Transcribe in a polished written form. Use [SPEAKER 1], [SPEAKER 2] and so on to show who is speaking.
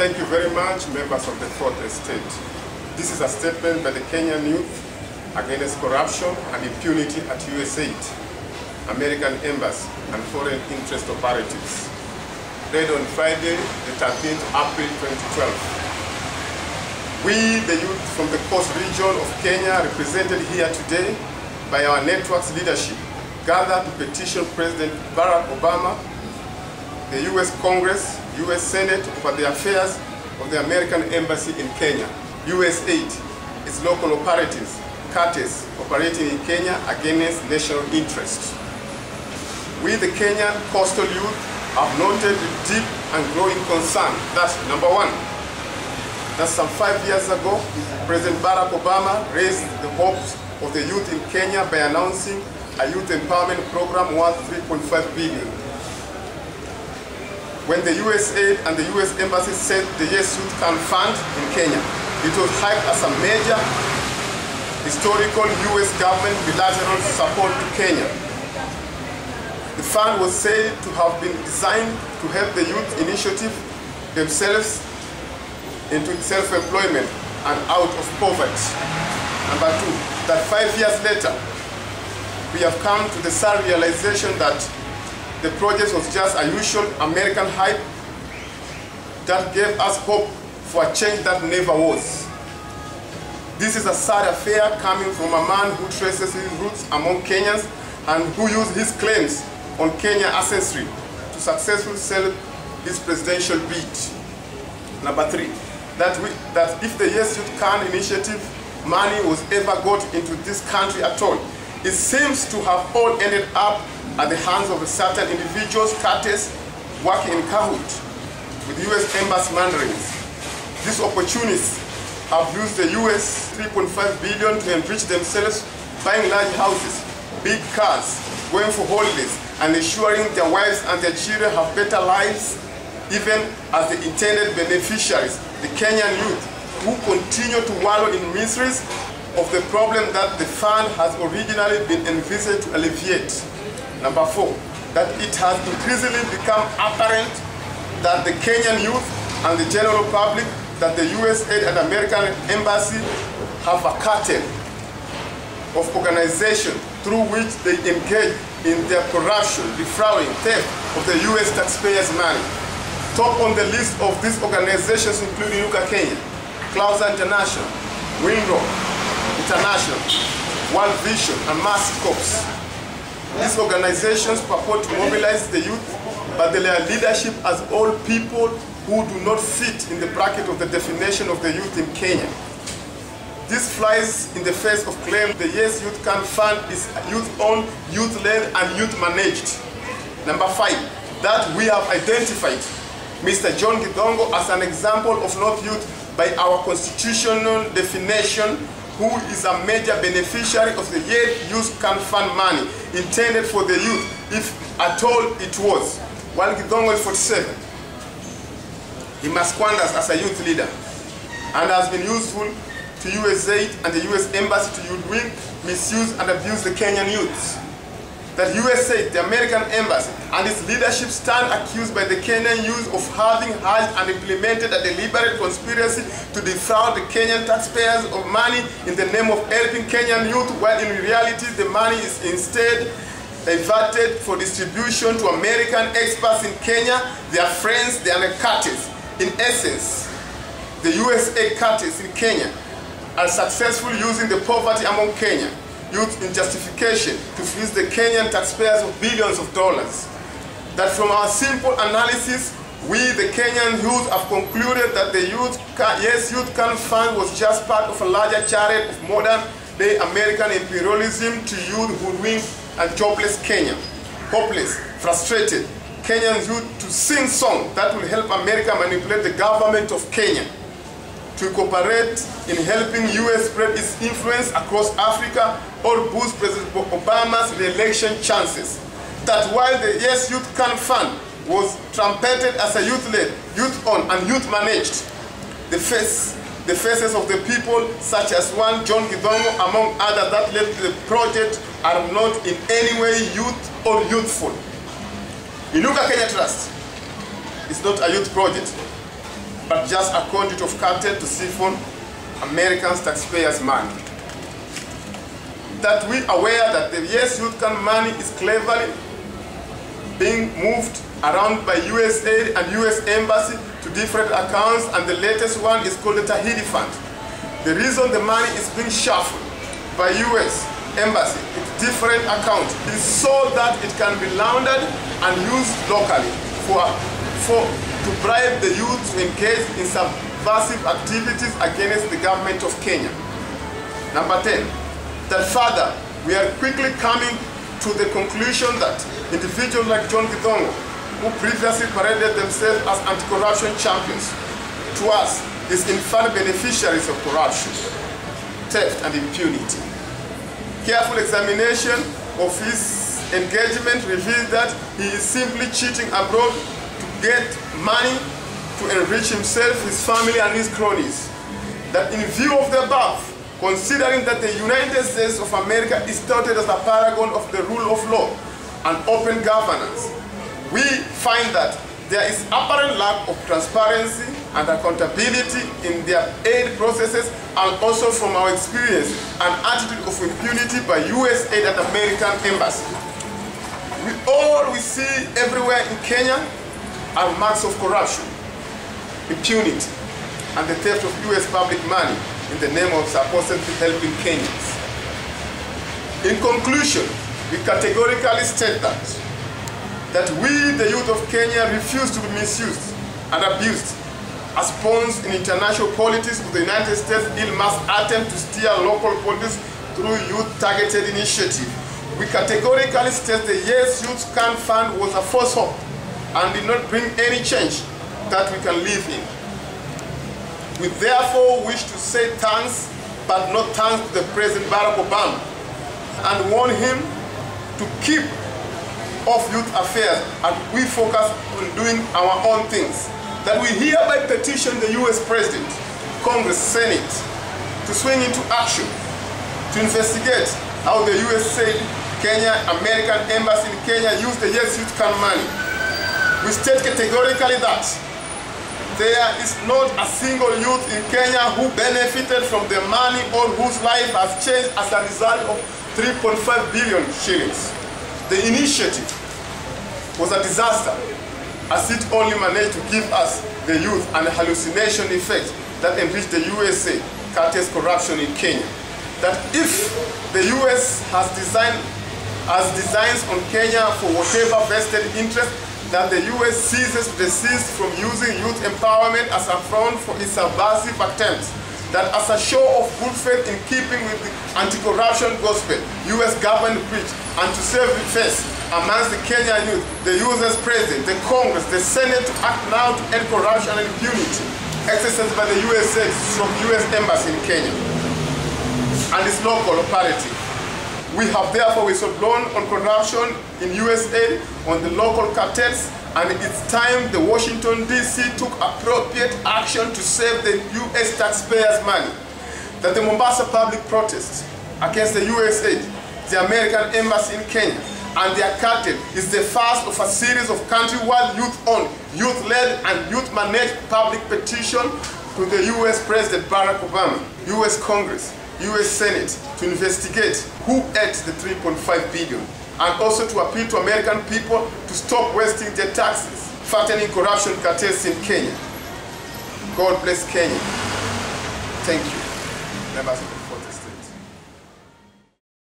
[SPEAKER 1] Thank you very much, members of the Fourth Estate. This is a statement by the Kenyan youth against corruption and impunity at USAID, American Embassy, and foreign interest operatives. Read on Friday, the 13th April 2012. We, the youth from the coast region of Kenya, represented here today by our network's leadership, gathered to petition President Barack Obama, the US Congress, US Senate over the affairs of the American Embassy in Kenya, USAID, its local operatives, cartels operating in Kenya against national interest. We, the Kenyan coastal youth, have noted with deep and growing concern that, number one, that some 5 years ago, President Barack Obama raised the hopes of the youth in Kenya by announcing a youth empowerment program worth $3.5 billion. When the USAID and the US Embassy said the Yes Youth Can Fund in Kenya, it was hyped as a major historical US government bilateral support to Kenya. The fund was said to have been designed to help the youth initiative themselves into self-employment and out of poverty. Number two, that 5 years later, we have come to the sad realization that the project was just a usual American hype that gave us hope for a change that never was. This is a sad affair coming from a man who traces his roots among Kenyans and who used his claims on Kenya ancestry to successfully sell his presidential bid. Number three, that if the Yes Youth Can initiative money was ever got into this country at all, it seems to have all ended up at the hands of certain individuals, cartels, working in cahoot with US Embassy mandarins. These opportunists have used the US $3.5 billion to enrich themselves, buying large houses, big cars, going for holidays, and ensuring their wives and their children have better lives, even as the intended beneficiaries, the Kenyan youth, who continue to wallow in miseries of the problem that the fund has originally been envisaged to alleviate. Number four, that it has increasingly become apparent that the Kenyan youth and the general public, that the USAID and American Embassy have a cartel of organization through which they engage in their corruption, defrauding, theft of the US taxpayers' money. Top on the list of these organizations include Inuka Kenya, Clouds International, Windrow International, World Vision, and Masquerading. These organizations purport to mobilize the youth, but their leadership as all people who do not fit in the bracket of the definition of the youth in Kenya. This flies in the face of claim the Yes Youth Can Fund is youth-owned, youth-led, and youth-managed. Number five, that we have identified Mr.Githongo as an example of not youth by our constitutional definition, who is a major beneficiary of the Yes Youth Can Fund money intended for the youth, if at all it was. While Githongo is 47, he masquerading as a youth leader and has been useful to USAID and the US Embassy to hoodwink, misuse, and abuse the Kenyan youths. That USAID, the American Embassy, and its leadership stand accused by the Kenyan youth of having hatched and implemented a deliberate conspiracy to defraud the Kenyan taxpayers of money in the name of helping Kenyan youth, while in reality the money is instead diverted for distribution to American experts in Kenya, their friends, their cartels. In essence, the USAID cartels in Kenya are successful using the poverty among Kenya youth in justification to fleece the Kenyan taxpayers of billions of dollars. That from our simple analysis, we, the Kenyan youth, have concluded that the Yes Youth Can Fund was just part of a larger chariot of modern-day American imperialism to youth hoodwinked and jobless Kenya, hopeless, frustrated Kenyan youth to sing songs that will help America manipulate the government of Kenya to cooperate in helping US spread its influence across Africa or boost President Obama's re-election chances. That while the Yes Youth Can Fund was trumpeted as a youth-led, youth-owned, and youth-managed, the faces of the people, such as one John Githongo, among others that led the project, are not in any way youth or youthful. Inuka Kenya Trust is not a youth project. but just a conduit of cartel to siphon Americans' taxpayers' money. That we aware that the Yes Youth Can money is cleverly being moved around by USAID and US Embassy to different accounts, and the latest one is called the Tahiti Fund. The reason the money is being shuffled by US Embassy in different accounts is so that it can be laundered and used locally to bribe the youth to engage in subversive activities against the government of Kenya. Number 10, that further, we are quickly coming to the conclusion that individuals like Githongo, who previously paraded themselves as anti-corruption champions, to us is in fact beneficiaries of corruption, theft and impunity. Careful examination of his engagement reveals that he is simply cheating abroad to get money to enrich himself, his family and his cronies. That in view of the above, considering that the United States of America is touted as a paragon of the rule of law and open governance, we find that there is apparent lack of transparency and accountability in their aid processes, and also from our experience, an attitude of impunity by USAID and American Embassy. All we see everywhere in Kenya are marks of corruption, impunity, and the theft of US public money in the name of supposedly helping Kenyans. In conclusion, we categorically state that we, the youth of Kenya, refuse to be misused and abused as pawns in international politics with the United States ill-masked attempt to steer local politics through youth-targeted initiative. We categorically state the Yes Youth Can Fund was a false hope and did not bring any change that we can live in. We therefore wish to say thanks, but not thanks to the President Barack Obama, and warn him to keep off youth affairs and we focus on doing our own things. That we hereby petition the US President, Congress, Senate to swing into action to investigate how the USAID, Kenya, American Embassy in Kenya use the Yes Youth Can money. We state categorically that there is not a single youth in Kenya who benefited from the money or whose life has changed as a result of 3.5 billion shillings. The initiative was a disaster, as it only managed to give us, the youth, an hallucination effect that enriched the USA cartels corruption in Kenya. That if the US has designs on Kenya for whatever vested interest, that the US ceases to desist from using youth empowerment as a front for its subversive attempts. That as a show of good faith in keeping with the anti-corruption gospel US government preached, and to save face amongst the Kenyan youth, the US President, the Congress, the Senate to act now to end corruption and impunity exercised by the USA from US Embassy in Kenya and its local operative. We have therefore whistleblown on corruption in USAID, on the local cartels, and it's time the Washington DC took appropriate action to save the US taxpayers' money. That the Mombasa public protest against the USAID, the American Embassy in Kenya, and their cartel is the first of a series of countrywide youth-owned, youth-led and youth-managed public petition to the US President Barack Obama, US Congress, US Senate to investigate who ate the 3.5 billion, and also to appeal to American people to stop wasting their taxes, fattening corruption cartels in Kenya. God bless Kenya. Thank you. Members of the protest.